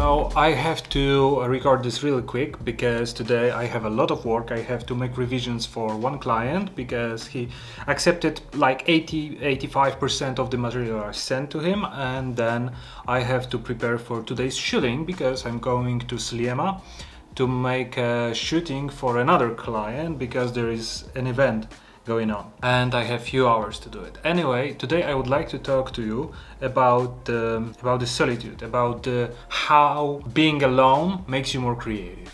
So I have to record this really quick because today I have a lot of work. I have to make revisions for one client because he accepted like 85% of the material I sent to him, and then I have to prepare for today's shooting because I'm going to Sliema to make a shooting for another client because there is an event going on and I have few hours to do it. Anyway, today I would like to talk to you about the solitude, about how being alone makes you more creative.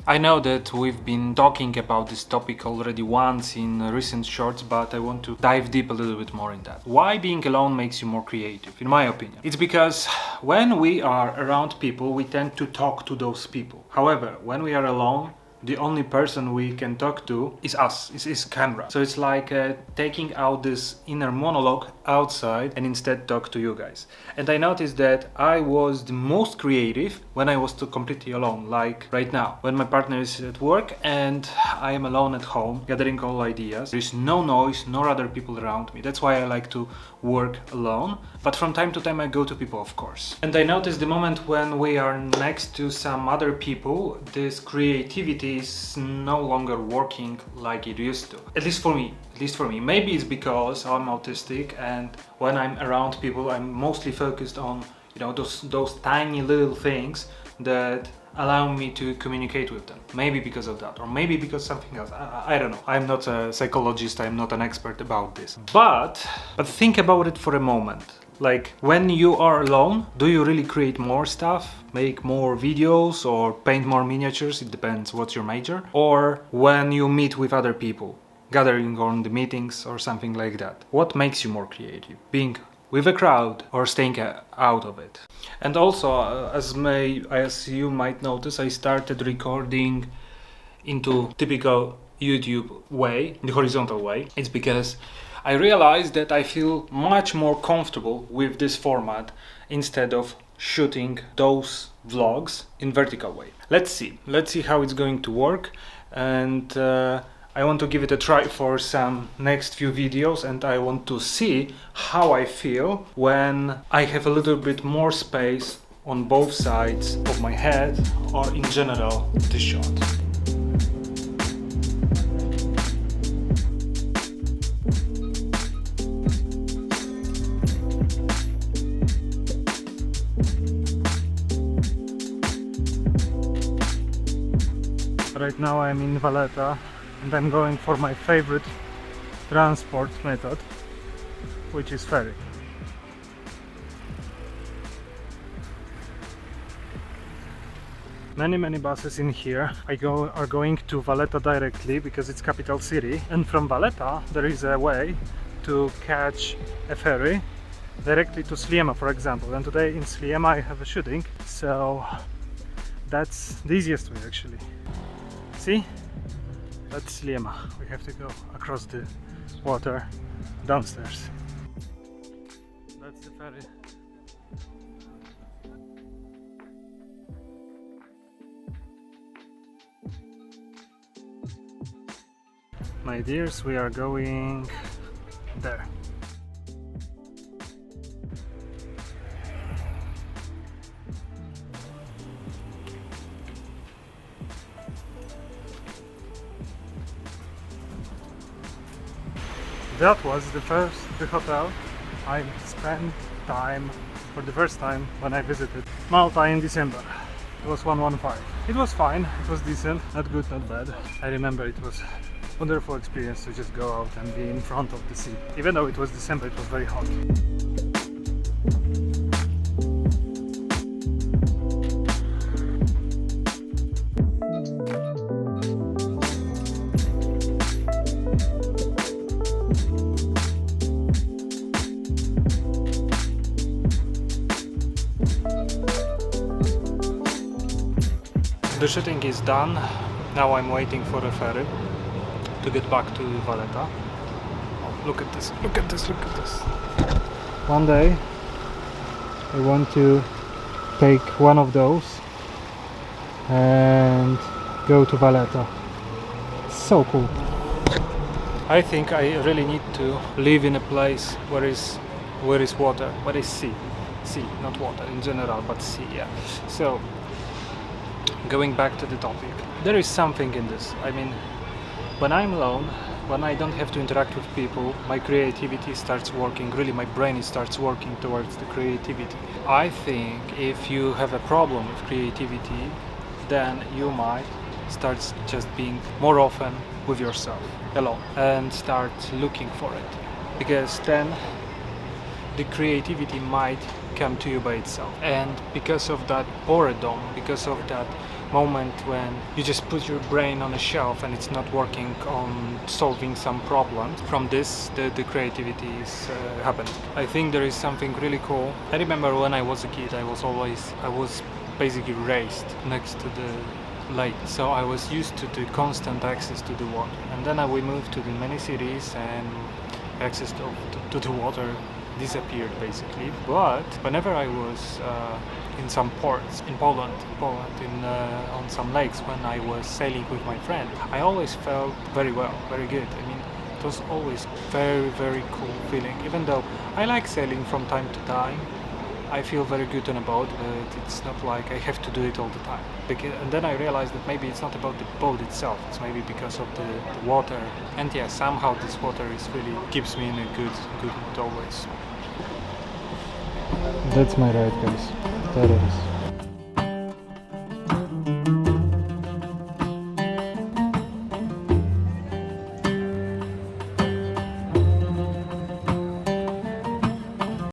I know that we've been talking about this topic already once in recent shorts, but I want to dive deep a little bit more in that. Why being alone makes you more creative, in my opinion? It's because when we are around people, we tend to talk to those people. However, when we are alone, the only person we can talk to is us, is camera. So it's like taking out this inner monologue outside and instead talk to you guys. And I noticed that I was the most creative when I was completely alone, like right now, when my partner is at work and I am alone at home, gathering all ideas. There is no noise, no other people around me. That's why I like to work alone. But from time to time I go to people, of course. And I noticed the moment when we are next to some other people, this creativity is no longer working like it used to. At least for me. Maybe it's because I'm autistic and when I'm around people I'm mostly focused on, you know, those tiny little things that allow me to communicate with them. Maybe because of that, or maybe because something else. I don't know. I'm not a psychologist, I'm not an expert about this. But think about it for a moment. Like, when you are alone, do you really create more stuff? Make more videos or paint more miniatures? It depends what's your major. Or when you meet with other people, gathering on the meetings or something like that. What makes you more creative? Being with a crowd or staying out of it? And also, as you might notice, I started recording into typical YouTube way, the horizontal way. It's because I realized that I feel much more comfortable with this format instead of shooting those vlogs in vertical way. Let's see how it's going to work, and I want to give it a try for some next few videos, and I want to see how I feel when I have a little bit more space on both sides of my head, or in general the shot. Right now I'm in Valletta and I'm going for my favorite transport method, which is ferry. Many buses in here are going to Valletta directly because it's capital city, and from Valletta there is a way to catch a ferry directly to Sliema, for example. And today in Sliema I have a shooting, so that's the easiest way actually. See? That's Sliema. We have to go across the water downstairs. That's the ferry. My dears, we are going there. That was the hotel I spent time for the first time when I visited Malta in December. It was 115. It was fine, it was decent, not good, not bad. I remember it was a wonderful experience to just go out and be in front of the sea. Even though it was December, it was very hot. The shooting is done. Now I'm waiting for the ferry to get back to Valletta. Oh, look at this. One day I want to take one of those and go to Valletta. So cool. I think I really need to live in a place where is water, where is sea. sea, not water in general, but sea. Yeah. So going back to the topic, there is something in this. I mean, when I'm alone, when I don't have to interact with people, my creativity starts working. Really, my brain starts working towards the creativity. I think if you have a problem with creativity, then you might start just being more often with yourself, alone, and start looking for it. Because then the creativity might come to you by itself. And because of that boredom, because of that moment when you just put your brain on a shelf and it's not working on solving some problems, from this the creativity is happening. I think there is something really cool. I remember when I was a kid, I was basically raised next to the lake, so I was used to the constant access to the water. And then we moved to the many cities and access to the water disappeared basically. But whenever I was in some ports in Poland, on some lakes, when I was sailing with my friend, I always felt very well, very good. I mean, it was always very, very cool feeling. Even though I like sailing from time to time, I feel very good on a boat, but it's not like I have to do it all the time. And then I realized that maybe it's not about the boat itself, it's maybe because of the water. And yeah, somehow this water is really keeps me in a good mood always. That's my ride, guys. That is.